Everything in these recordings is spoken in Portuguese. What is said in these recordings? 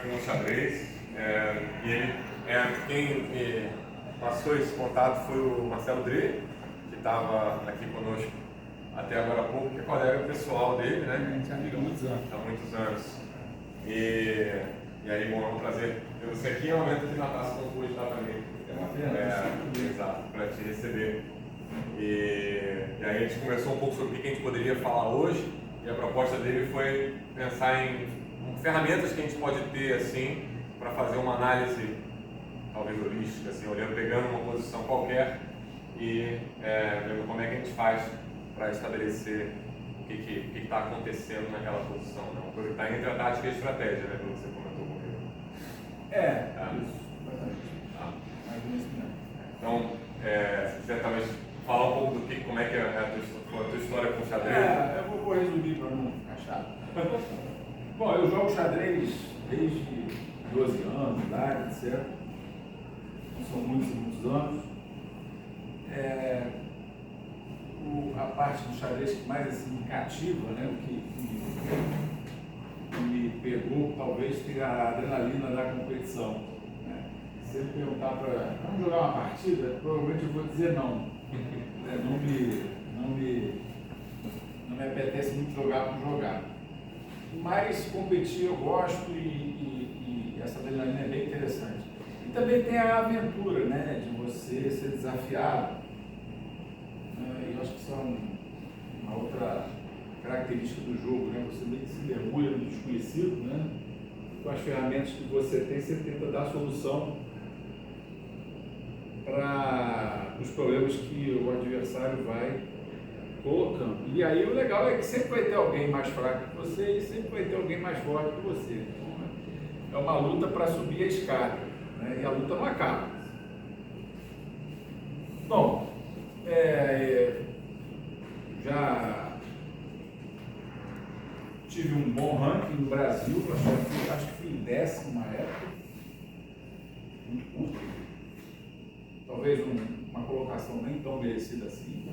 no xadrez, e quem me passou esse contato foi o Marcelo Dre, que estava aqui conosco até agora há pouco, que é colega pessoal dele, né? A gente é amigo há muitos anos. Há muitos anos. E aí, bom, é um prazer ter você aqui. É um momento que na taça não pude estar também. É uma pena. Exato, para te receber. E aí a gente conversou um pouco sobre o que a gente poderia falar hoje, e a proposta dele foi pensar em ferramentas que a gente pode ter assim para fazer uma análise talvez holística, assim, olhando, pegando uma posição qualquer e vendo como é que a gente faz para estabelecer o que está acontecendo naquela posição, né? Uma coisa que está entre a tática e a estratégia, né, como você comentou comigo. Isso, exatamente. Mais ou menos isso mesmo. Então, se quiser talvez falar um pouco como é que é a tua história com o xadrez. Eu vou resumir para não ficar chato. Bom, eu jogo xadrez desde 12 anos de idade, certo? Não são muitos anos. A parte do xadrez que mais assim, me cativa, né? O que me pegou, talvez, tenha a adrenalina da competição. Né? Se ele perguntar para vamos jogar uma partida, provavelmente eu vou dizer não. Não me apetece muito jogar por jogar. Mas competir eu gosto e essa adrenalina é bem interessante. E também tem a aventura, né? De você ser desafiado. E eu acho que isso é uma outra característica do jogo, né? Você meio que se mergulha no desconhecido, né? Com as ferramentas que você tem, você tenta dar solução para os problemas que o adversário vai colocando. E aí o legal é que sempre vai ter alguém mais fraco que você e sempre vai ter alguém mais forte que você. Então, é uma luta para subir a escada, né? E a luta não acaba. Bom, já tive um bom ranking no Brasil, acho que fui em 10º na época, muito curto. Talvez uma colocação nem tão merecida assim,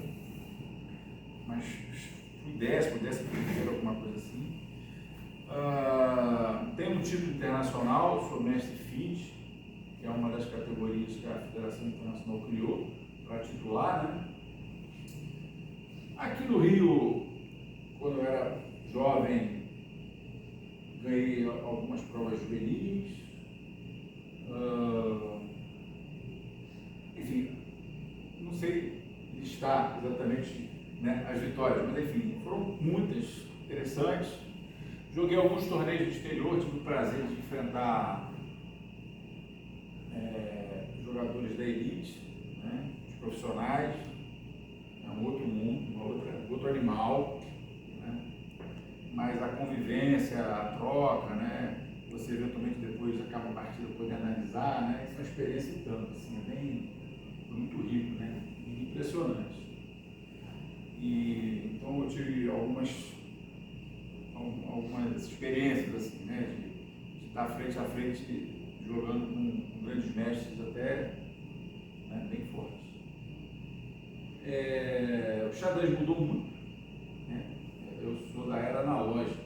mas fui 10º, alguma coisa assim. Tenho um título internacional, sou mestre FIDE, que é uma das categorias que a Federação Internacional criou para titular, né? Aqui no Rio, quando eu era jovem, ganhei algumas provas juvenis. Enfim, não sei listar exatamente, né, as vitórias, mas enfim, foram muitas interessantes. Joguei alguns torneios do exterior, tive o prazer de enfrentar jogadores da elite, né, os profissionais. É um outro mundo, outro animal, né? Mas a convivência, a troca, né? Você eventualmente depois acaba a partida poder analisar, né? Isso é uma experiência e tanto, assim, foi muito rico, né? E impressionante. E então eu tive algumas experiências, assim, né? De estar frente a frente jogando com grandes mestres até, né, bem fortes. O xadrez mudou muito, né? Eu sou da era analógica,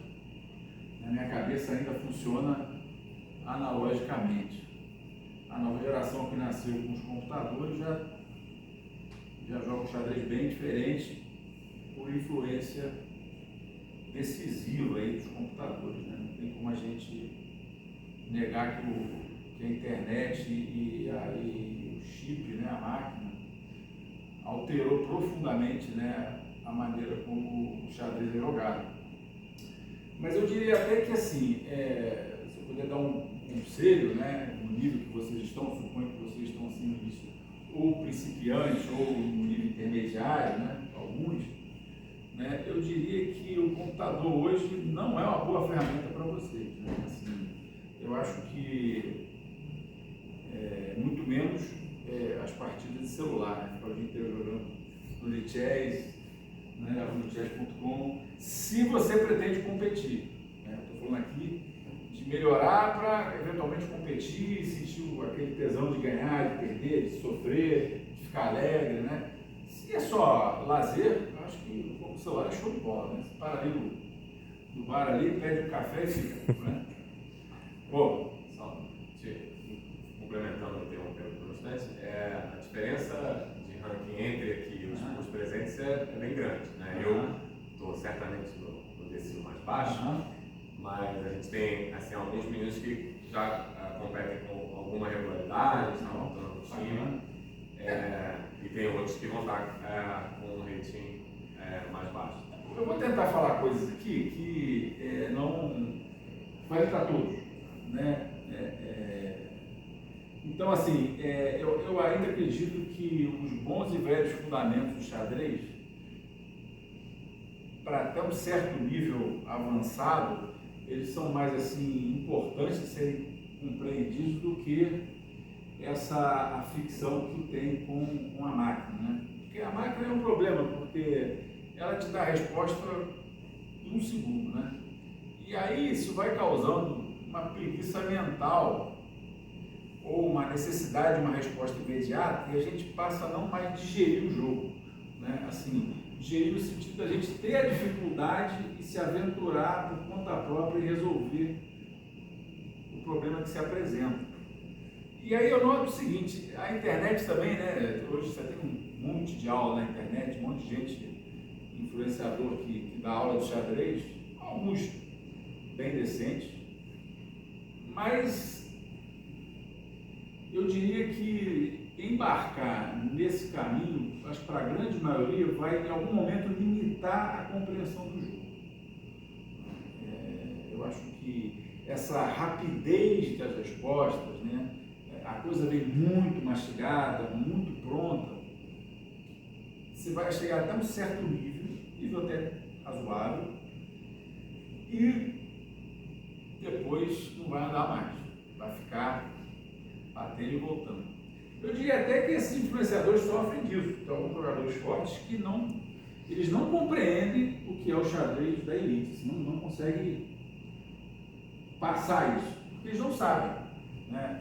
na minha cabeça ainda funciona analogicamente. A nova geração que nasceu com os computadores já joga um xadrez bem diferente por influência decisiva aí dos computadores, né? Não tem como a gente negar que a internet e o chip, né, a máquina, alterou profundamente, né, a maneira como o xadrez é jogado. Mas eu diria até que, assim, se eu puder dar um conselho, né, no nível que vocês estão, suponho que vocês estão assim no início, ou principiantes, ou no nível intermediário, né, alguns, né, eu diria que o computador hoje não é uma boa ferramenta para vocês, né? Assim, eu acho que muito menos as partidas de celular, né? Ficar o dia inteiro jogando no chess, né? No chess.com, se você pretende competir, né? Estou falando aqui de melhorar para eventualmente competir, sentir aquele tesão de ganhar, de perder, de sofrer, de ficar alegre, né? Se é só lazer, eu acho que o celular é show de bola, né? Você para ali no bar ali, pede um café e fica, né? Pô, Só complementando, interrompendo por um instante, a diferença de ranking entre aqui os presentes é bem grande, né? Eu estou certamente no decil mais baixo, mas a gente tem assim, alguns meninos que já competem com alguma regularidade, estão voltando no time, e tem outros que vão estar com um rating mais baixo. Eu vou tentar falar coisas aqui que não vale para todos, né? Então, assim, eu ainda acredito que os bons e velhos fundamentos do xadrez, para até um certo nível avançado, eles são mais assim importantes de serem compreendidos do que essa ficção que tem com a máquina, né? Porque a máquina é um problema, porque ela te dá a resposta em um segundo, né? E aí isso vai causando uma preguiça mental ou uma necessidade de uma resposta imediata e a gente passa a não mais digerir o jogo, né? Assim, digerir no sentido da gente ter a dificuldade e se aventurar por conta própria e resolver o problema que se apresenta. E aí eu noto o seguinte, a internet também, né? Hoje você tem um monte de aula na internet, um monte de gente, influenciador que dá aula de xadrez, alguns bem decentes, mas eu diria que embarcar nesse caminho, acho que para a grande maioria, vai em algum momento limitar a compreensão do jogo. Eu acho que essa rapidez das respostas, né? A coisa vem muito mastigada, muito pronta, você vai chegar até um certo nível até razoável, e depois não vai andar mais, vai ficar batendo e voltando. Eu diria até que esses influenciadores sofrem disso. Tem alguns jogadores fortes que eles não compreendem o que é o xadrez da elite, não conseguem passar isso, porque eles não sabem, né?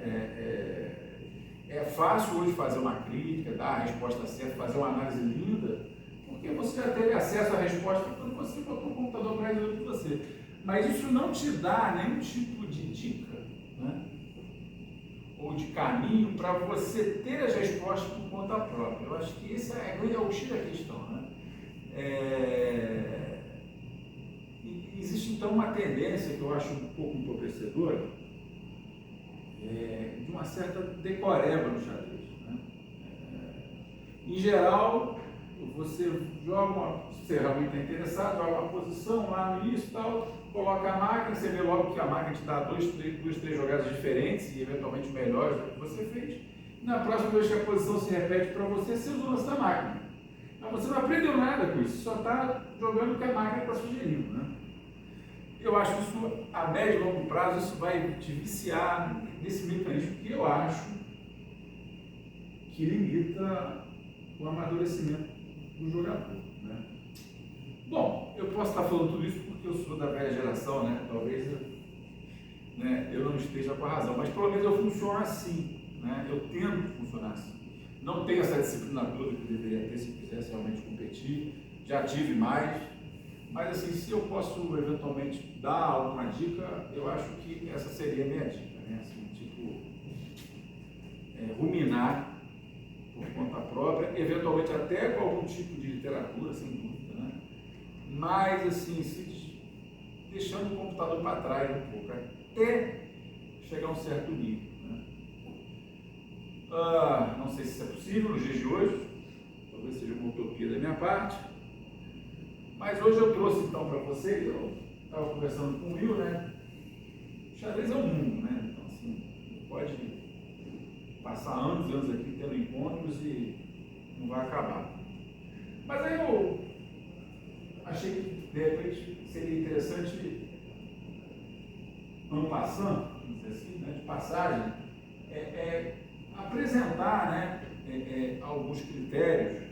É fácil hoje fazer uma crítica, dar a resposta certa, fazer uma análise linda, porque você já teve acesso à resposta quando você botou o computador para resolver para você. Mas isso não te dá nenhum tipo de dica, né? Ou de caminho para você ter as respostas por conta própria. Eu acho que esse é o X da questão, né? Existe então uma tendência que eu acho um pouco empobrecedora, de uma certa decoreba no xadrez, né? Em geral, você joga se você realmente está interessado, joga uma posição lá no início e tal, coloca a máquina, você vê logo que a máquina te dá duas, três jogadas diferentes e eventualmente melhores do que você fez. Na próxima vez que a posição se repete para você, você usou essa máquina. Mas você não aprendeu nada com isso, só está jogando o que a máquina está sugerindo, né? Eu acho que isso, a médio e longo prazo, isso vai te viciar nesse mecanismo que eu acho que limita o amadurecimento do jogador, né? Bom, eu posso estar falando tudo isso porque eu sou da velha geração, né? Talvez eu não esteja com a razão, mas pelo menos eu funciono assim, né? Eu tento funcionar assim. Não tenho essa disciplina toda que eu deveria ter se quisesse realmente competir, já tive mais, mas assim, se eu posso eventualmente dar alguma dica, eu acho que essa seria a minha dica, né? Assim, tipo, ruminar por conta própria, eventualmente até com algum tipo de literatura, sem dúvida, né? Mas assim, deixando o computador para trás um pouco, até chegar a um certo nível, né? Não sei se isso é possível nos dias de hoje, talvez seja uma utopia da minha parte, mas hoje eu trouxe então para vocês, eu estava conversando com o Will, né? O xadrez é um mundo, né? Então assim, pode passar anos e anos aqui tendo encontros e não vai acabar. Mas aí eu achei que de repente seria interessante, ano passando, vamos dizer assim, né, de passagem, apresentar, né, alguns critérios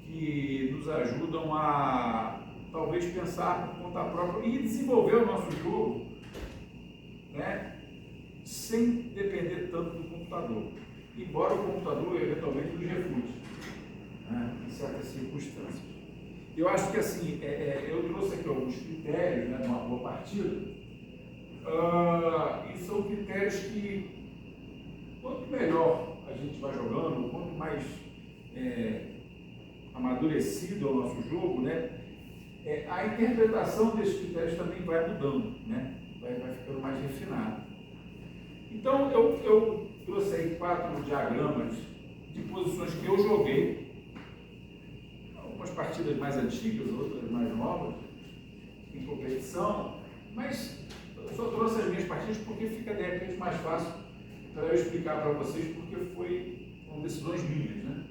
que nos ajudam a talvez pensar por conta própria e desenvolver o nosso jogo, né, sem depender tanto do computador, embora o computador eventualmente nos refute, né, em certas circunstâncias. Eu acho que assim, eu trouxe aqui alguns critérios, né, de uma boa partida. E são critérios que, quanto melhor a gente vai jogando, quanto mais amadurecido é o nosso jogo, né, a interpretação desses critérios também vai mudando, né, vai ficando mais refinada. Então, eu trouxe aí 4 diagramas de posições que eu joguei, algumas partidas mais antigas, outras mais novas, em competição, mas eu só trouxe as minhas partidas porque fica de repente mais fácil para eu explicar para vocês, porque foram decisões minhas, né?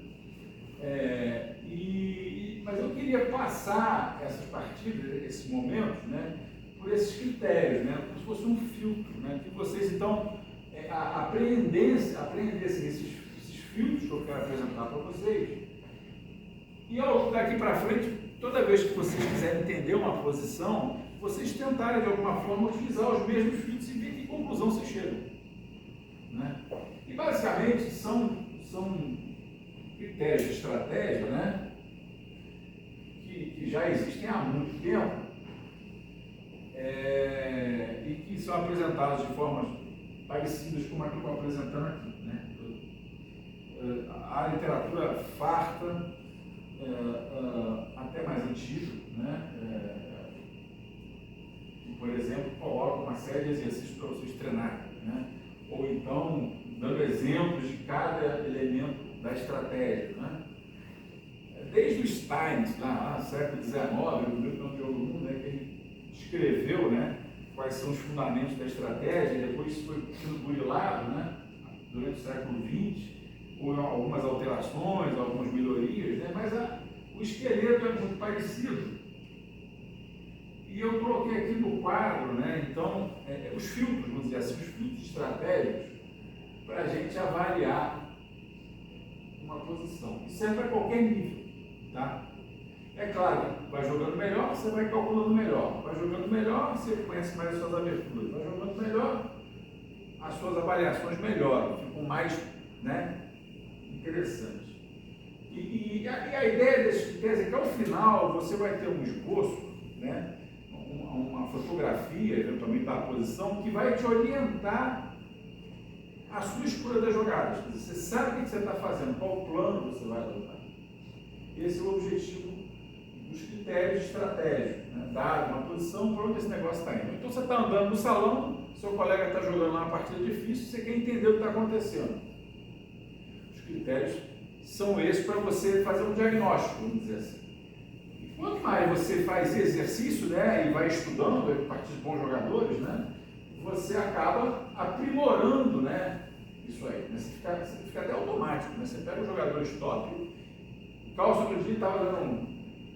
Mas eu queria passar essas partidas, esses momentos, né, por esses critérios, né, como se fosse um filtro, né, que vocês então aprendessem esses filtros que eu quero apresentar para vocês. E daqui para frente, toda vez que vocês quiserem entender uma posição, vocês tentarem de alguma forma utilizar os mesmos filtros e ver que conclusão vocês chegam, né? E basicamente são critérios de estratégia, né, que já existem há muito tempo e que são apresentados de formas parecidas como a que eu estou apresentando aqui, né? A literatura farta, até mais antiga, né? Por exemplo, coloca uma série de exercícios para vocês treinarem, né? Ou então dando exemplos de cada elemento da estratégia, né? Desde o Stein, lá no século XIX, o primeiro campeão do mundo, né, que ele escreveu, né, quais são os fundamentos da estratégia, e depois isso foi sendo burilado, né, durante o século XX, com algumas alterações, algumas melhorias, né, mas o esqueleto é muito parecido. E eu coloquei aqui no quadro, né, então, os filtros, vamos dizer assim, os filtros estratégicos, para a gente avaliar uma posição. Isso é para qualquer nível, tá? É claro, vai jogando melhor, você vai calculando melhor. Vai jogando melhor, você conhece mais as suas aberturas. Vai jogando melhor, as suas avaliações melhoram, ficam mais, né, interessantes. E a ideia desses critérios é que ao final você vai ter um esboço, né, uma fotografia, eventualmente da posição, que vai te orientar a sua escolha das jogadas. Quer dizer, você sabe o que você está fazendo, qual plano você vai adotar. Esse é o objetivo dos critérios estratégicos, né? Dar uma posição para onde esse negócio está indo. Então você está andando no salão, seu colega está jogando lá uma partida difícil, você quer entender o que está acontecendo. Os critérios são esses para você fazer um diagnóstico, vamos dizer assim. E quanto mais você faz exercício, né, e vai estudando a partir de bons jogadores, né, você acaba aprimorando, né, isso aí. Né? Você fica até automático. Né? Você pega os jogadores top. O Carlos outro dia estava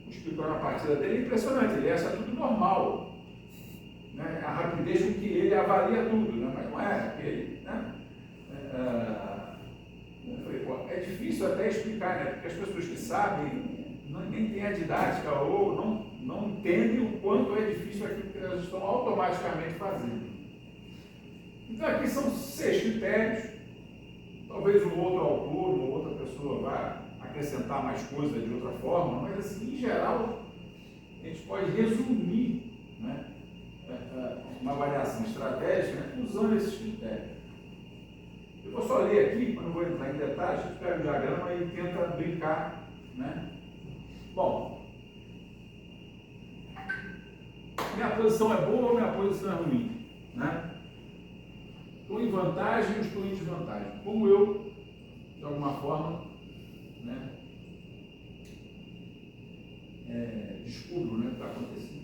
explicando a partida dele, é impressionante, ele acha tudo normal. Né? A rapidez com que ele avalia tudo, né? Mas não é aquele. Né? Eu falei, pô, é difícil até explicar, né? Porque as pessoas que sabem nem têm a didática ou não entendem o quanto é difícil aquilo que elas estão automaticamente fazendo. Então aqui são 6 critérios, talvez um outro autor, uma outra pessoa vá acrescentar mais coisas de outra forma, mas assim, em geral, a gente pode resumir, né, uma avaliação estratégica, né, usando esses critérios. Eu vou só ler aqui, mas não vou entrar em detalhes, a gente pega o diagrama e tenta brincar, né? Bom, minha posição é boa ou minha posição é ruim, né? Estou em vantagem ou estou em desvantagem? Como eu, de alguma forma, né, descubro, né, o que está acontecendo.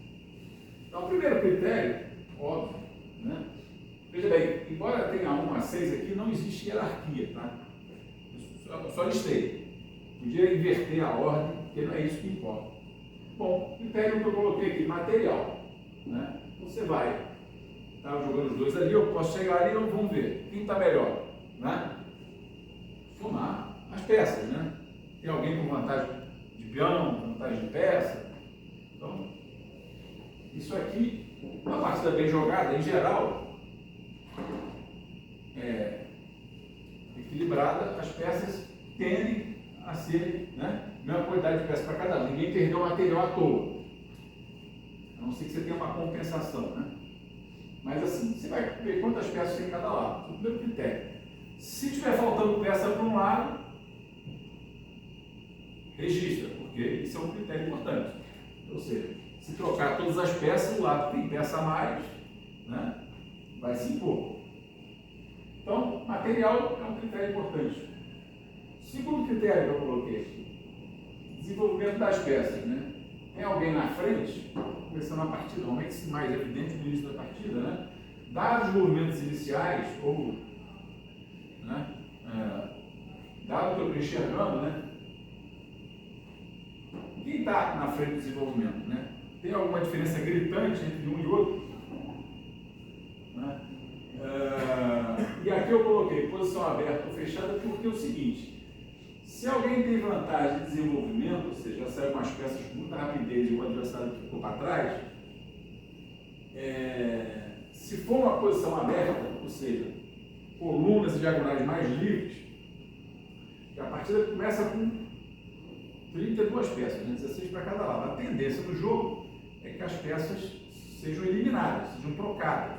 Então, o primeiro critério, óbvio, né? Veja bem, embora tenha 1 a 6 aqui, não existe hierarquia, tá? Eu só listei. Podia inverter a ordem, porque não é isso que importa. Bom, critério que eu coloquei aqui, material, né? Você vai estar jogando os dois ali, eu posso chegar ali e vamos ver quem está melhor, né? Somar as peças, né? Tem alguém com vantagem de peão, vantagem de peça. Então, isso aqui, uma partida bem jogada, em geral, equilibrada, as peças tendem a ser, né, mesma quantidade de peças para cada um. Ninguém perdeu material à toa. A não ser que você tenha uma compensação, né? Mas assim, você vai ver quantas peças tem em cada lado. Esse é o primeiro critério. Se estiver faltando peça para um lado, registra, porque isso é um critério importante. Ou seja, se trocar todas as peças, o lado que tem peça a mais, né, vai se impor. Então, material é um critério importante. Segundo critério que eu coloquei aqui, desenvolvimento das peças, né? Tem alguém na frente, começando a partida, normalmente mais evidente no início da partida, né? Dados os movimentos iniciais, ou, né, dado que eu estou enxergando, né? Quem está na frente do desenvolvimento, né? Tem alguma diferença gritante entre um e outro? Né? E aqui eu coloquei posição aberta ou fechada porque é o seguinte: se alguém tem vantagem de desenvolvimento, ou seja, já saiu umas peças com muita rapidez e o adversário ficou para trás, se for uma posição aberta, ou seja, colunas e diagonais mais livres, a partida começa com 32 peças, né? 16 para cada lado. A tendência do jogo é que as peças sejam eliminadas, sejam trocadas,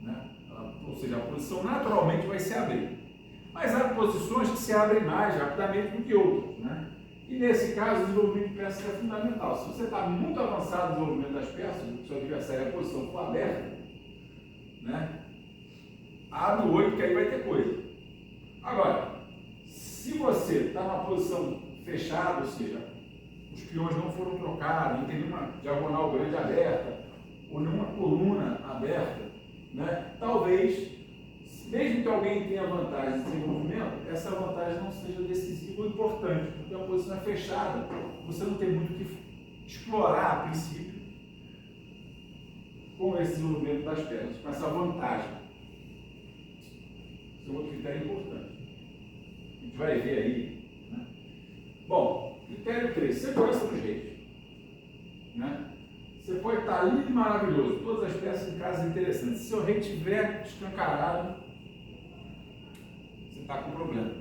né? Ou seja, a posição naturalmente vai se abrir. Mas há posições que se abrem mais rapidamente do que outras, né? E nesse caso, o desenvolvimento de peças é fundamental. Se você está muito avançado no desenvolvimento das peças, o seu adversário, a posição for aberta, né? Abre o olho que aí vai ter coisa. Agora, se você está numa posição fechada, ou seja, os peões não foram trocados, não tem nenhuma diagonal grande aberta, ou nenhuma coluna aberta, né? Talvez, mesmo que alguém tenha vantagem de desenvolvimento, essa vantagem não seja decisiva ou importante, porque a posição é fechada, você não tem muito o que explorar a princípio com esse desenvolvimento das peças, com essa vantagem. Esse é outro critério importante. A gente vai ver aí, né? Bom, critério 3, segurança dos reis, né? Você pode estar lindo e maravilhoso, todas as peças em casa interessantes. Se o rei estiver escancarado, você está com problema.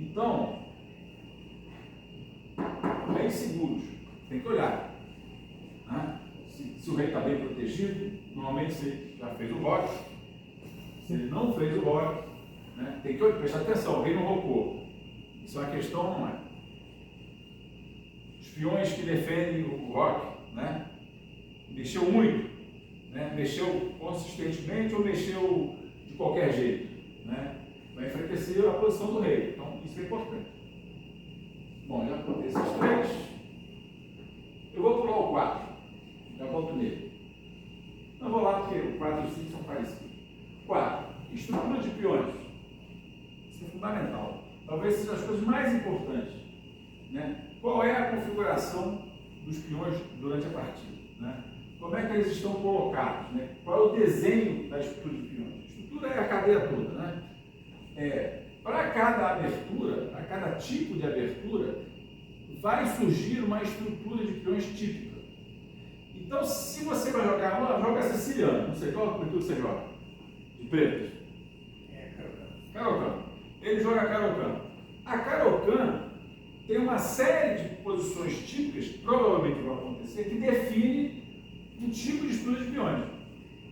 Então, reis seguros, tem que olhar, né? Se o rei está bem protegido, normalmente você já fez o bote. Se ele não fez o bote, né, tem que prestar atenção, o rei não rocou. Isso é uma questão ou não é? Os peões que defendem o roque, né? Mexeu muito, né? Mexeu consistentemente ou mexeu de qualquer jeito, né? Vai enfraquecer a posição do rei. Então, isso é importante. Bom, já contei esses 3. Eu vou pular o 4. Já volto nele. Não vou lá porque o 4 e o 5 são parecidos. 4. Estrutura de peões. Isso é fundamental. Talvez seja as coisas mais importantes, né? Qual é a configuração dos peões durante a partida, né? Como é que eles estão colocados, né? Qual é o desenho da estrutura de peões? A estrutura é a cadeia toda, né? Para cada abertura, para cada tipo de abertura, vai surgir uma estrutura de peões típica. Então, se você vai jogar, joga siciliano, não sei qual abertura você joga, de pretas. Caro-Kann. Ele joga Caro-Kann. A Caro-Kann tem uma série de posições típicas, provavelmente vão acontecer, que define um tipo de estrutura de peões.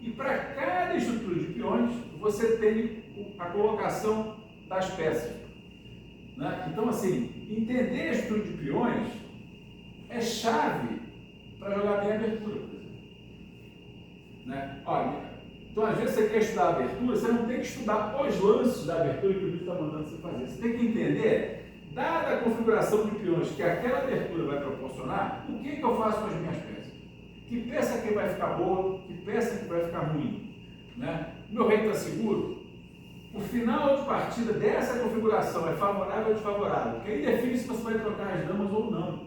E para cada estrutura de peões, você tem a colocação das peças, né? Então, assim, entender a estrutura de peões é chave para jogar bem a abertura, por exemplo, né? Olha, então, às vezes você quer estudar a abertura, você não tem que estudar os lances da abertura que o livro está mandando você fazer. Você tem que entender, dada a configuração de peões que aquela abertura vai proporcionar, o que eu faço com as minhas peças? Que peça que vai ficar boa, que peça que vai ficar ruim, né? Meu rei está seguro? O final de partida dessa configuração é favorável ou desfavorável? Porque aí define se você vai trocar as damas ou não,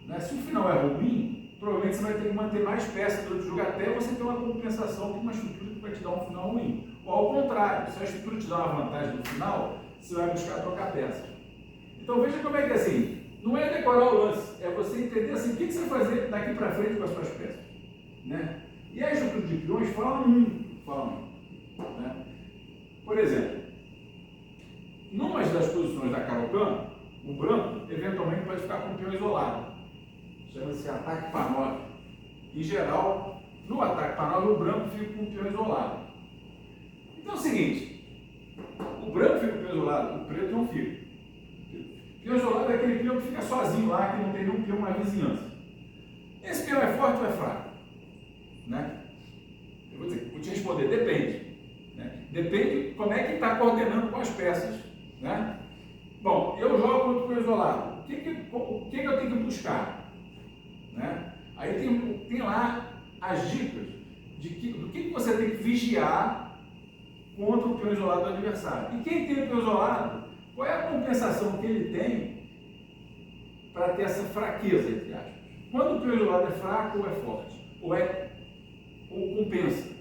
né? Se o final é ruim, provavelmente você vai ter que manter mais peças durante o jogo até você ter uma compensação com uma estrutura que vai te dar um final ruim. Ou ao contrário, se a estrutura te dá uma vantagem no final, você vai buscar trocar peças. Então veja como é que é assim, não é decorar o lance, é você entender assim, o que você vai fazer daqui para frente com as suas peças, né? E a estrutura de peões fala muito, né? Por exemplo, numa das posições da Caro-Kann, o branco eventualmente pode ficar com o peão isolado. Chama-se ataque panote. Em geral, No ataque para 9, o branco fica com o peão isolado. Então é o seguinte, o branco fica com o peão isolado, o preto não fica. O peão isolado é aquele peão que fica sozinho lá, que não tem nenhum peão na vizinhança. Esse peão é forte ou é fraco? Né? Eu vou te responder, depende. Né? Depende como é que está coordenando com as peças. Né? Bom, eu jogo contra o peão isolado. O que eu tenho que buscar? Né? Aí tem lá as dicas do que você tem que vigiar contra o peão isolado do adversário. E quem tem o peão isolado, qual é a compensação que ele tem para ter essa fraqueza, entre aspas? Quando o peão isolado é fraco ou é forte? Ou compensa?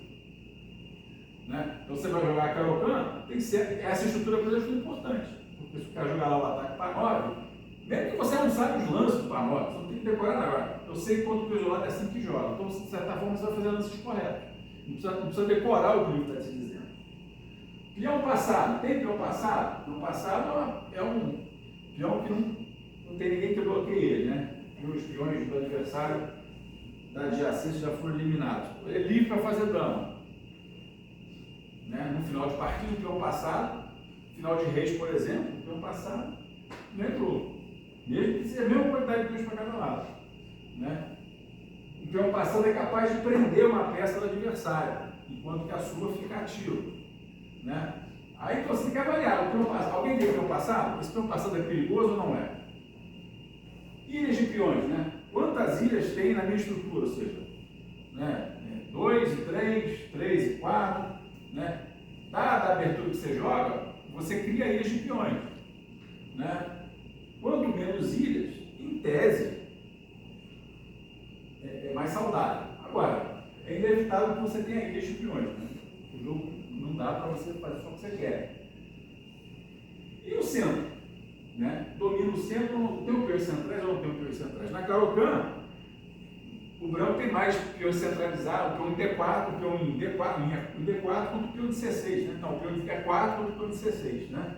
Né? Então você vai jogar a Caro-Kann, tem que ser, essa estrutura é muito importante. Porque se o cara jogar lá o ataque para 9, mesmo que você não saiba os lances do para 9, você não tem que decorar nada. Eu sei que quando o peão isolado é assim que joga. Então, de certa forma, você vai fazer lances corretos. Não precisa decorar o que o livro está te dizendo. Peão passado. Tem peão passado? Peão passado é um peão que não tem ninguém que bloqueie ele, né? E os peões do adversário da adjacência já foram eliminados. Ele é livre para fazer dano. Né? No final de partida, o peão passado, final de reis, por exemplo, o peão passado não entrou. Mesmo que seja a mesma quantidade de peões para cada lado. Né? O peão passado é capaz de prender uma peça do adversário, enquanto que a sua fica ativa. Né? Aí então, você tem que avaliar. Alguém tem peão passado? Esse peão passado é perigoso ou não é? Ilhas de peões, né? Quantas ilhas tem na minha estrutura? Ou seja, né? 2 e 3, 3 e 4, né? Dada a abertura que você joga, você cria ilhas de peões. Né? Quanto menos ilhas, em tese, é mais saudável. Agora, é inevitável que você tenha ilhas de peões. Né? O jogo não dá para você fazer só o que você quer. E o centro? Né? Domina o centro, não tem peões centrais ou não tem peões centrais? Na Caro-Kann, o branco tem mais peões centralizados, o peão em D4, o peão em D4 contra o peão de C6. Né? Então, o peão de D4 contra o peão de C6. Né?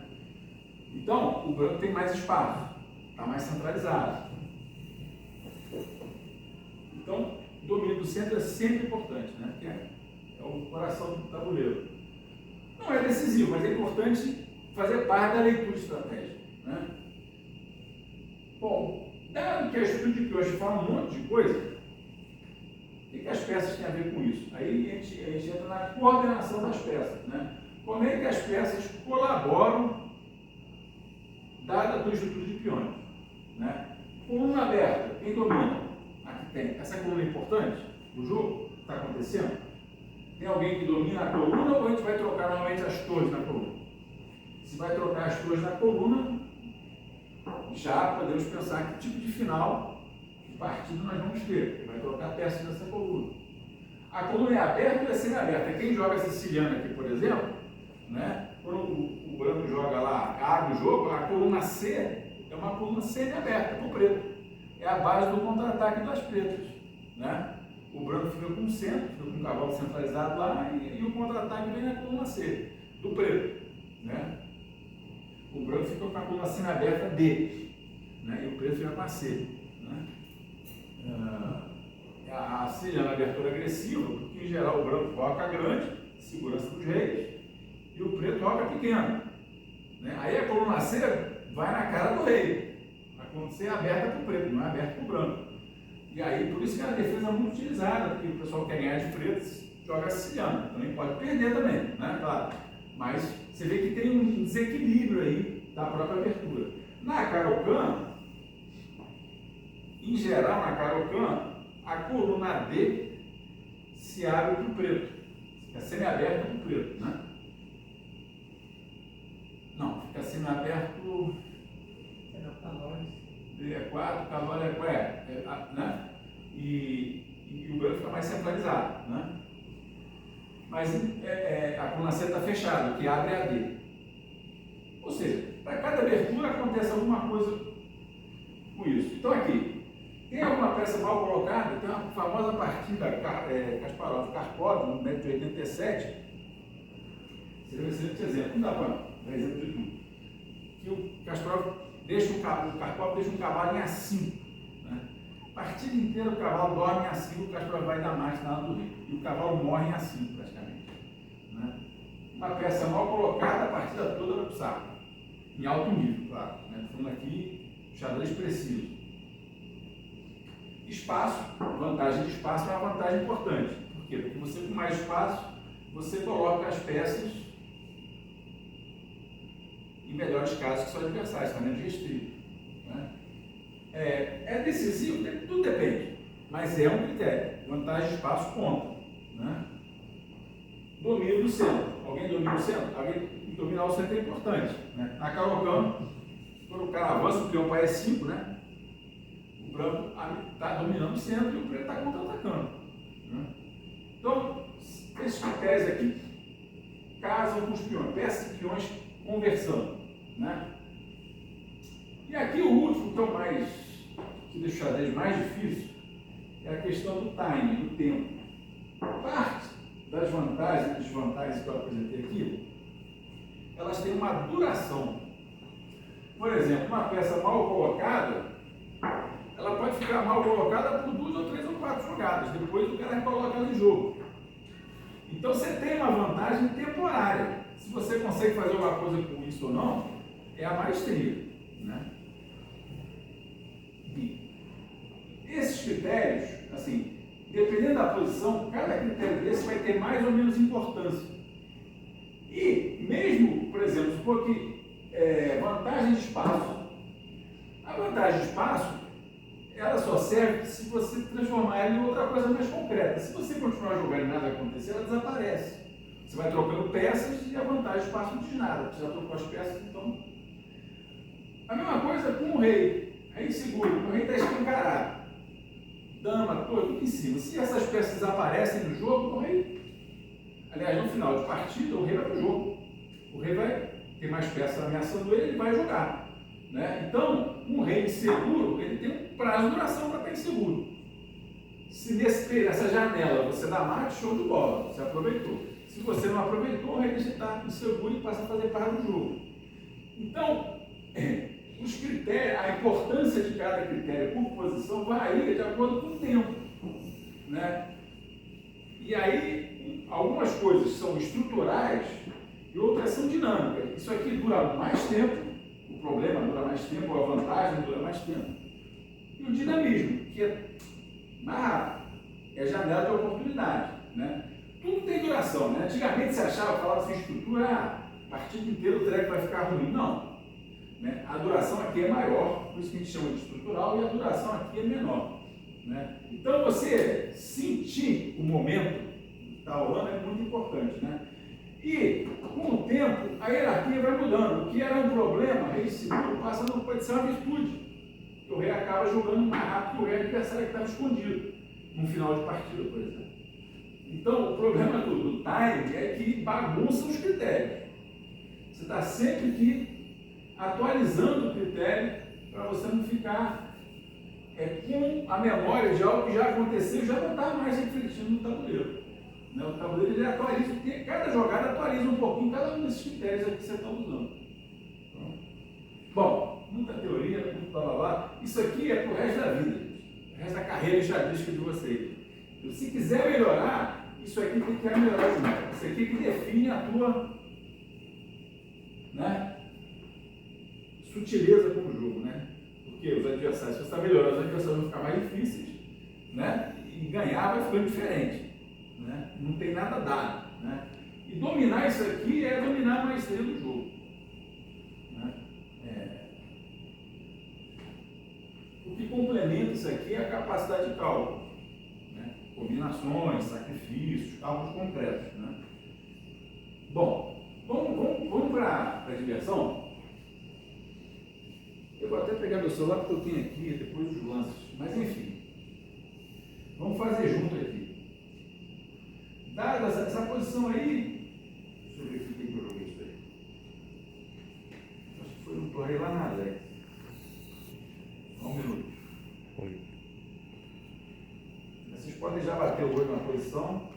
Então, o branco tem mais espaço, está mais centralizado. Então, o domínio do centro é sempre importante, né? Porque é o coração do tabuleiro. Não é decisivo, mas é importante fazer parte da leitura estratégica. Né? Bom, dado que a estrutura de peões fala um monte de coisa, o que as peças têm a ver com isso? Aí a gente entra na coordenação das peças. Né? Como é que as peças colaboram, dada a tua estrutura de peões? Né? Coluna aberta, quem domina? Aqui tem. Essa coluna é importante? O jogo está acontecendo? Tem alguém que domina a coluna ou a gente vai trocar normalmente as torres na coluna? Se vai trocar as torres na coluna, já podemos pensar que tipo de final de partido nós vamos ter. Vai trocar peças nessa coluna. A coluna é aberta ou é semi-aberta? Quem joga siciliana aqui, por exemplo, né? Quando o branco joga lá, abre o jogo, a coluna C é uma coluna semi-aberta para o preto. É a base do contra-ataque das pretas. Né? O branco fica com o centro, fica com o cavalo centralizado lá e o contra-ataque vem na coluna C, do preto. Né? O branco fica com a coluna semi-aberta D, né? E o preto fica com a C. Né? A C é uma abertura agressiva, porque em geral o branco coloca grande, segurança dos reis, e o preto coloca pequeno. Né? Aí a coluna C vai na cara do rei. A coluna C é aberta para o preto, não é aberta para o branco. E aí, por isso que a defesa é muito utilizada, porque o pessoal quer ganhar de preto, joga siciliano. Também pode perder também, né? Claro. Mas você vê que tem um desequilíbrio aí da própria abertura. Na Caro-Kann, em geral, na Caro-Kann, a coluna D se abre para o preto. Fica semi-aberta para o preto, né? Não, fica semi-aberto... D4, cavalo né? E o branco fica mais centralizado, né? Mas a coluna C está fechada, o que abre é a D. Ou seja, para cada abertura acontece alguma coisa com isso. Então aqui, tem alguma peça mal colocada? Tem uma famosa partida Kasparov-Karpov, no 1,87 m. Seria um excelente exemplo. Não dá para dar exemplo de tudo. Que o Kasparov deixa o Karpov deixa um cavalo em A5. Né? partida inteira o cavalo dorme em A5, o Kasparov vai dar marcha na do rei. E o cavalo morre em A5, praticamente. Né? Uma peça mal colocada, a partida toda vai para o saco. Em alto nível, claro. Né? Falando aqui, xadrez preciso. Espaço, vantagem de espaço é uma vantagem importante. Por quê? Porque você, com mais espaço, você coloca as peças em melhores casos que seus adversários, está menos restrito. Né? É decisivo? Tudo depende, mas é um critério. Vantagem de espaço conta. Né? Domínio do centro. Alguém domina o centro? Alguém dominar o centro é importante. Né? Na Caro-Kann, quando o cara avança, o peão para E5, né? O branco está dominando o centro e o preto está contra-atacando. Né? Então, esses critérios aqui casam com os peões, peças e peões conversando. Né? E aqui o último, que é o mais, que deixa o xadrez mais difícil, é a questão do timing, do tempo. Parte das vantagens e desvantagens que eu apresentei aqui, elas têm uma duração. Por exemplo, uma peça mal colocada, ela pode ficar mal colocada por 2 ou 3 ou 4 jogadas, depois o cara coloca ela em jogo. Então você tem uma vantagem temporária. Se você consegue fazer alguma coisa com isso ou não, é a maestria. Né? E esses critérios, assim, dependendo da posição, cada critério desse vai ter mais ou menos importância. E mesmo, por exemplo, supor que vantagem de espaço. A vantagem de espaço, ela só serve se você transformar ela em outra coisa mais concreta. Se você continuar jogando e nada acontecer, ela desaparece. Você vai trocando peças e a vantagem de espaço não diz nada. Você já trocou as peças, então... A mesma coisa com o rei. Rei seguro, o rei está escancarado. Dama, torre, tudo em cima. Se essas peças desaparecem no jogo, o rei... Aliás, no final de partida, o rei vai para o jogo. O rei vai ter mais peças ameaçando ele vai jogar. Né? Então, um rei inseguro, ele tem um prazo de duração para estar inseguro. Se nessa janela você dá mate, show de bola, você aproveitou. Se você não aproveitou, o rei deixa de estar inseguro e passa a fazer parte do jogo. Então, os critérios, a importância de cada critério por posição varia de acordo com o tempo. Né? E aí, algumas coisas são estruturais e outras são dinâmicas. Isso aqui dura mais tempo, o problema dura mais tempo, a vantagem dura mais tempo. E o dinamismo, que é mais rápido, é a janela de oportunidade. Né? Tudo tem duração. Né? Antigamente se achava, falava assim, estrutura, a partida inteira o treco vai ficar ruim. Não. Né? A duração aqui é maior, por isso que a gente chama de estrutural, e a duração aqui é menor. Né? Então você sentir o momento que está rolando é muito importante. Né? E com o tempo a hierarquia vai mudando. O que era um problema, rei seguro, passa a pode ser uma virtude. O rei acaba jogando mais rápido que o rei adversário que estava escondido, num final de partida, por exemplo. Então o problema do time é que bagunça os critérios. Você está sempre que atualizando o critério para você não ficar com a memória de algo que já aconteceu e já não está mais refletindo no tabuleiro. Né? O tabuleiro ele atualiza, porque cada jogada atualiza um pouquinho cada um desses critérios aqui que você está usando. Então, bom, muita teoria, muito blá blá blá. Isso aqui é para o resto da vida, o resto da carreira enxadrística de vocês. Então, se quiser melhorar, isso aqui tem que melhorar demais. Isso aqui é que define a tua, né, sutileza como jogo, né? Porque os adversários, se você está melhorando, os adversários vão ficar mais difíceis, né? E ganhar vai ficando diferente, né? Não tem nada dado, né? E dominar isso aqui é dominar a maestria do jogo, né? O que complementa isso aqui é a capacidade de cálculo, né? Combinações, sacrifícios, cálculos concretos, né? Bom, vamos para a diversão. Eu vou até pegar meu celular porque eu tenho aqui depois os lances, mas enfim, vamos fazer junto aqui. Dada essa posição aí, deixa eu ver aqui que eu joguei isso aí. Acho que foi um torneio lá na Alex. Só um minuto. Oi. Vocês podem já bater o olho na posição.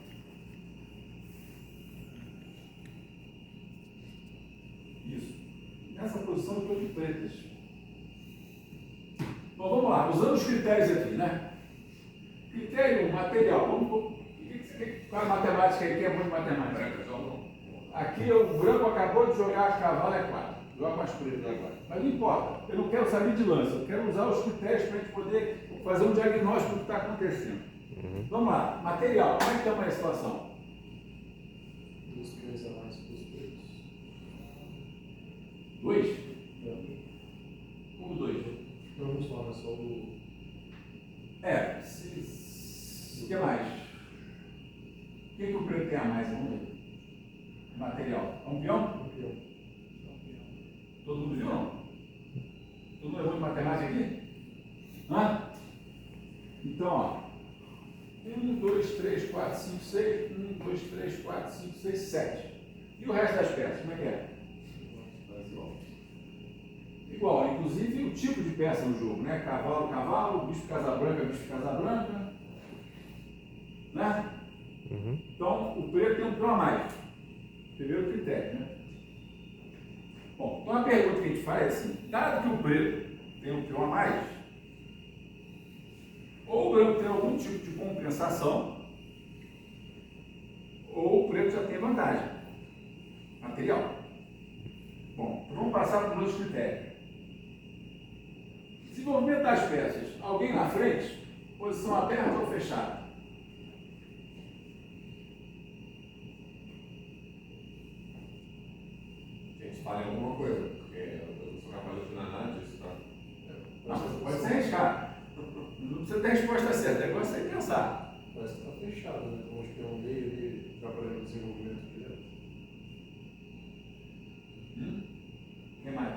Isso. Nessa posição eu estou de pretas. Bom, vamos lá, usando os critérios aqui, né? Material. Qual é a matemática aí? Quem é bom de matemática? Aqui o branco acabou de jogar cavalo é 4. Joga mais preto agora. Mas não importa. Eu não quero saber de lance. Eu quero usar os critérios para a gente poder fazer um diagnóstico do que está acontecendo. Vamos lá. Material. Como é que está a situação? 2 peões a mais para os pretos. 2? Como 2? Não, vamos falar, é só o. O que mais? O que o preto tem a mais? Vamos ver. Material. É um peão? Um peão. Todo mundo viu, não? Todo mundo levou de matemática aqui? Hã? Então, ó. 1, 2, 3, 4, 5, 6. 1, 2, 3, 4, 5, 6, 7. E o resto das peças, como é que é? Igual, inclusive o tipo de peça no jogo, né? Cavalo, cavalo, bicho casa branca, bicho casa branca. Né? Então, o preto tem um peão a mais. Primeiro critério, né? Bom, então a pergunta que a gente faz é assim: dado que o preto tem um peão a mais, ou o branco tem algum tipo de compensação, ou o preto já tem vantagem material. Bom, então vamos passar para os outros critérios. Desenvolvimento das peças. Alguém na frente, posição aberta ou fechada? Gente, fale alguma coisa, porque eu sou capaz de opinar nada disso, tá? Não, pode ser arriscado. Não precisa ter a resposta certa, é negócio é pensar. Parece que está fechado, né? Com os peão meio e trabalhando no desenvolvimento direto. O que mais?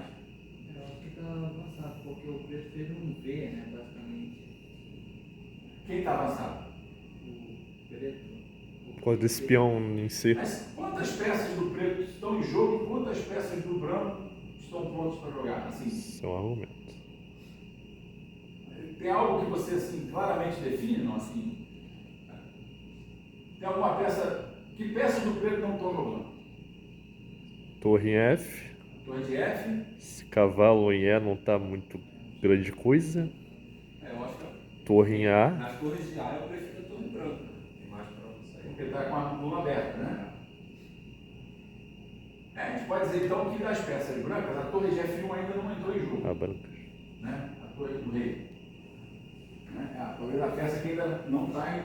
Eu acho que está avançado, porque o preto fez um V, né, basicamente. Quem está avançado? O preto. Por causa desse peão em si. Mas quantas peças do preto estão em jogo e quantas peças do branco estão prontas para jogar? Assim, Isso é um argumento. tem algo que você assim, claramente define? Não? Assim, tem alguma peça... Que peças do preto não estão jogando? Torre em F. Torre de F? Esse cavalo em E não tá muito grande coisa. Eu acho que Torre em A. nas torres de A eu prefiro a torre branca. Tem mais para você. Porque está com a bula aberta, né? A gente pode dizer então que das peças brancas, a torre de F1 ainda não entrou em jogo. A branca. Né? A torre do rei. Né? Talvez a peça que ainda não está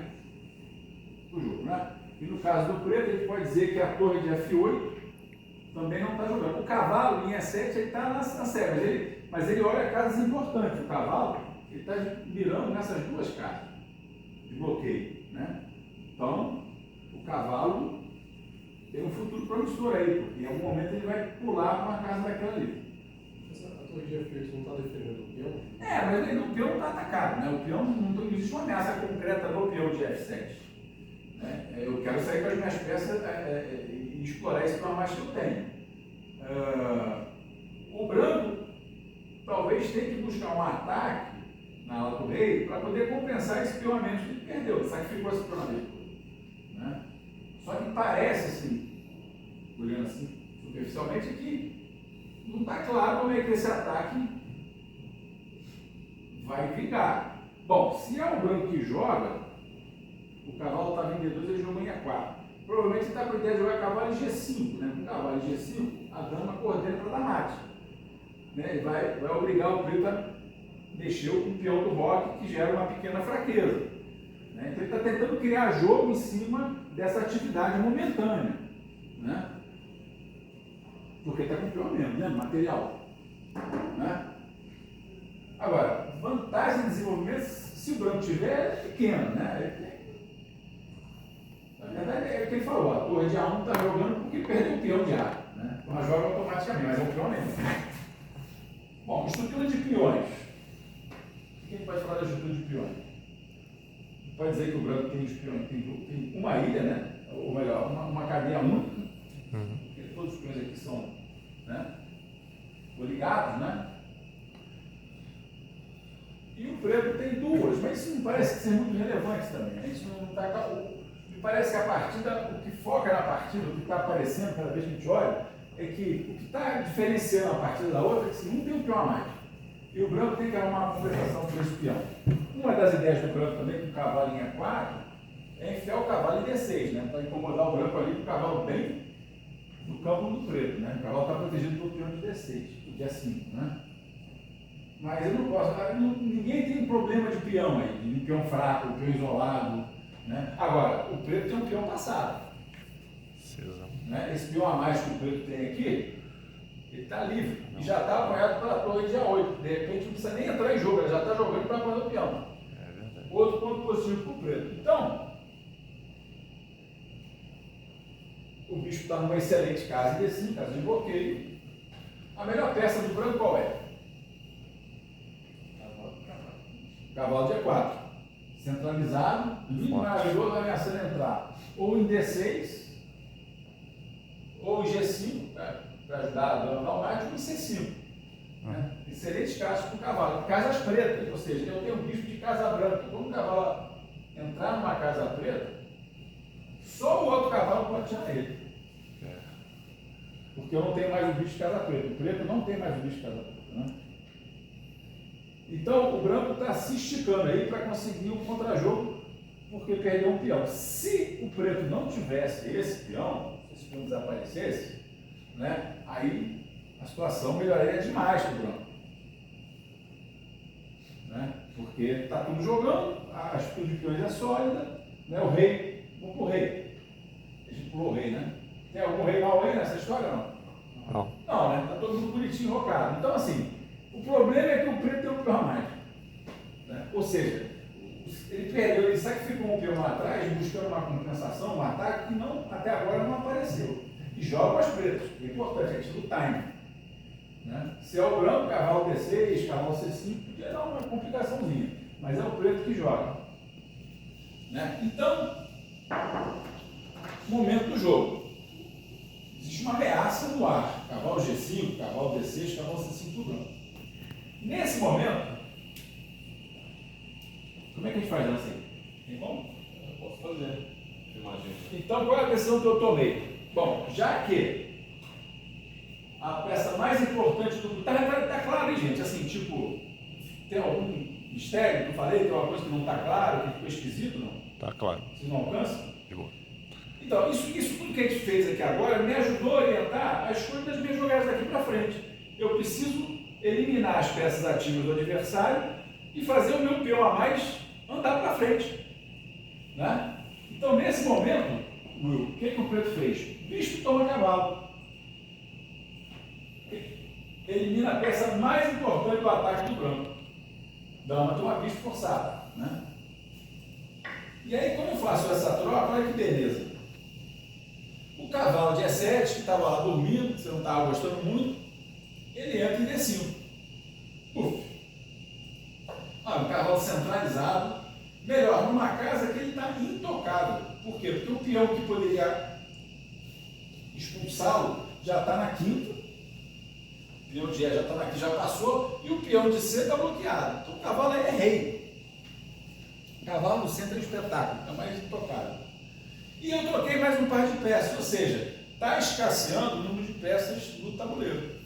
no jogo. Né? E no caso do preto, a gente pode dizer que a torre de F8 também não está jogando. O cavalo em E7 ele está na série, mas ele olha casas importantes. O cavalo ele está mirando nessas duas casas de bloqueio. Né? Então, o cavalo tem um futuro promissor aí, porque em algum momento ele vai pular para uma casa daquela ali. Mas a torre de F8 não está defendendo o peão? Mas o peão está atacado, né? O peão não existe uma ameaça concreta no peão de F7. Né? Eu quero sair com as minhas peças e explorar esse peão mais que eu tenho. O branco talvez tenha que buscar um ataque na ala do rei para poder compensar esse peão a menos que ele perdeu, sacrificou esse peão a menos. Né? Só que parece assim, olhando assim superficialmente, que não está claro como é que esse ataque vai ficar. Bom, se é o branco que joga, o cavalo está em D2, ele jogou em E4. Provavelmente está com a ideia de jogar cavalo em G5, né? Com cavalo em G5, a dama coordena para dar mate. Né? Ele vai obrigar o preto a mexer o peão do roque, que gera uma pequena fraqueza. Né? Então ele está tentando criar jogo em cima dessa atividade momentânea. Né? Porque está com o peão mesmo, né? Material. Né? Agora, vantagem de desenvolvimento, se o branco tiver, é pequena, né? Na verdade, é o que ele falou, a torre de A1 está jogando porque perdeu o peão de A. Né? Então ela joga automaticamente, mas é um peão mesmo. Bom, estrutura de peões. O que a gente pode falar da estrutura de peões? Pode dizer que o branco tem os peões, tem uma ilha, né? Ou melhor, uma cadeia única. Porque todos os peões aqui são, né, coligados, né? E o preto tem duas, mas isso não parece ser muito relevante também. Isso não está. Me parece que a partida, o que foca na partida, o que está aparecendo cada vez que a gente olha, é que o que está diferenciando a partida da outra é que se um tem um peão a mais. E o branco tem que arrumar uma compensação por esse peão. Uma das ideias do branco também, com o cavalo em E4, é enfiar o cavalo em D6, né? Para incomodar o branco ali, o cavalo bem no campo do preto, né? O cavalo está protegido pelo peão de D6, porque é 5, né? Mas eu não posso, ninguém tem problema de peão aí, de um peão fraco, um peão isolado, né? Agora, o preto tem um peão passado, né? Esse peão a mais que o preto tem aqui, ele está livre e já está apoiado pela torre dia 8. De repente não precisa nem entrar em jogo, ele já está jogando para apoiar o peão. É verdade. Outro ponto positivo para o preto. Então, o bicho está numa excelente casa de D5, casa de bloqueio. A melhor peça do branco qual é? Cavalo de E4. Centralizado, lindo, maravilhoso, ameaçando entrar ou em D6, ou em G5, para ajudar a dona da mate, ou em C5. Né? Excelentes casas para o cavalo. Casas pretas, ou seja, eu tenho um bicho de casa branca. Quando o cavalo entrar numa casa preta, só o outro cavalo pode tirar ele. Porque eu não tenho mais o bicho de casa preta. O preto não tem mais o bicho de casa preta. Né? Então o branco está se esticando aí para conseguir um contra-jogo, porque perdeu um peão. Se o preto não tivesse esse peão, se esse peão desaparecesse, né, aí a situação melhoraria demais para o branco. Né? Porque está tudo jogando, a atitude de peões é sólida, né? O rei, vamos para o rei. A gente pulou o rei, né? Tem algum rei mal aí nessa história, não? Não. Não, né? Está todo mundo bonitinho, rocado. Então, assim, o problema é que o preto tem um peão a mais. Né? Ou seja, ele perdeu, ele sacrificou um peão lá atrás, buscando uma compensação, um ataque que não, até agora não apareceu. E joga com as pretas. O importante é o time. Né? Se é o branco, cavalo D6, cavalo C5, podia dar uma complicaçãozinha. Mas é o preto que joga. Né? Então, momento do jogo. Existe uma ameaça no ar. Cavalo G5, cavalo D6, cavalo C5 do branco. Nesse momento, como é que a gente faz essa aí? Tem como? Eu posso fazer, imagina. Então, qual é a decisão que eu tomei? Bom, já que a peça mais importante do... Tá claro aí, gente? Assim, tipo, tem algum mistério que eu falei? Tem alguma coisa que não está claro, que ficou esquisito, não? Tá claro. Vocês não alcançam? De boa. Então, isso tudo que a gente fez aqui agora me ajudou a orientar a escolha das minhas jogadas daqui para frente. Eu preciso eliminar as peças ativas do adversário e fazer o meu peão a mais andar para frente. Né? Então, nesse momento, Will, o que o preto fez? Bicho toma cavalo. Elimina a peça mais importante do ataque do branco. Dama toma bicho forçada. Né? E aí, quando eu faço essa troca, olha que beleza. O cavalo de E7, que estava lá dormindo, que você não estava gostando muito, ele entra em D5. Puf. Um cavalo centralizado. Melhor, numa casa que ele está intocável. Por quê? Porque o peão que poderia expulsá-lo já está na quinta. O peão de E já está na quinta, já passou. E o peão de C está bloqueado. Então o cavalo é rei. O cavalo no centro é espetáculo, é mais intocável. E eu troquei mais um par de peças, ou seja, está escasseando o número de peças no tabuleiro.